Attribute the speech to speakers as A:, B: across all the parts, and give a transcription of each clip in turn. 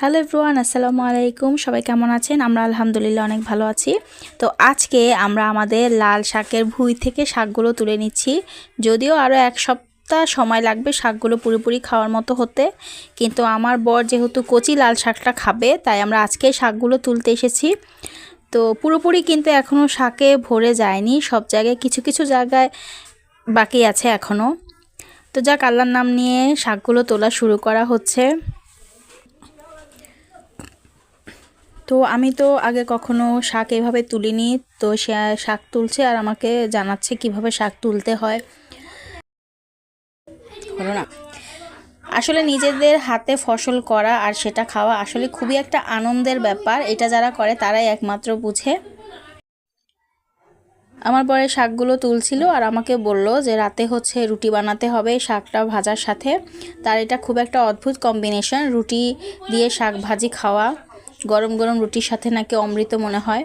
A: Hello everyone, আসসালামু আলাইকুম। সবাই কেমন আছেন? আমরা আলহামদুলিল্লাহ অনেক ভালো আছি। তো আজকে আমরা আমাদের লাল শাকের ভুঁই থেকে শাকগুলো তুলে নিচ্ছি। যদিও আরও এক সপ্তাহ সময় লাগবে শাকগুলো পুরোপুরি খাওয়ার মতো হতে, কিন্তু আমার বর যেহেতু কচি লাল শাকটা খাবে, তাই আমরা আজকে শাকগুলো তুলতে এসেছি। তো পুরোপুরি কিন্তু এখনও শাকে ভরে যায়নি, সব জায়গায় কিছু কিছু জায়গায় বাকি আছে এখনও। তো যাক, আল্লাহর নাম নিয়ে শাকগুলো তোলা শুরু করা হচ্ছে। তো আমি তো আগে কখনো শাক এভাবে তুলিনি, তো সে শাক তুলছে আর আমাকে জানাচ্ছে কিভাবে শাক তুলতে হয়। হলো না, আসলে নিজেদের হাতে ফসল করা আর সেটা খাওয়া আসলে খুবই একটা আনন্দের ব্যাপার। এটা যারা করে তারাই একমাত্র বুঝে। আমার বরে শাকগুলো তুলছিল আর আমাকে বলল যে রাতে রুটি বানাতে হবে শাকটা ভাজার সাথে। তার এটা খুব একটা অদ্ভুত কম্বিনেশন, রুটি দিয়ে শাক ভাজি খাওয়া। গরম গরম রুটির সাথে নাকি অমৃত মনে হয়।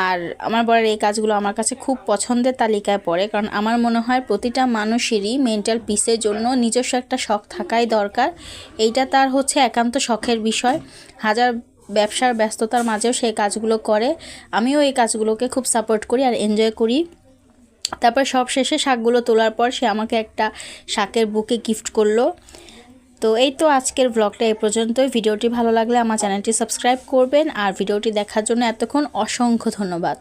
A: আর আমার বরের এই কাজগুলো আমার কাছে খুব পছন্দের তালিকায় পড়ে, কারণ আমার মনে হয় প্রতিটা মানুষেরই মেন্টাল পিসের জন্য নিজস্ব একটা শখ থাকাই দরকার। এইটা তার একান্ত শখের বিষয়। হাজার ব্যবসার ব্যস্ততার মাঝেও সেই কাজগুলো করে। আমিও এই কাজগুলোকে খুব সাপোর্ট করি আর এনজয় করি। তারপর সব শেষে শাকগুলো তোলার পর সে আমাকে একটা শাকের বুকে গিফট করলো। তো এই তো আজকের ব্লগটা এই পর্যন্তই। ভিডিওটি ভালো লাগলে আমার চ্যানেলটি সাবস্ক্রাইব করবেন, আর ভিডিওটি দেখার জন্য এতক্ষণ অসংখ্য ধন্যবাদ।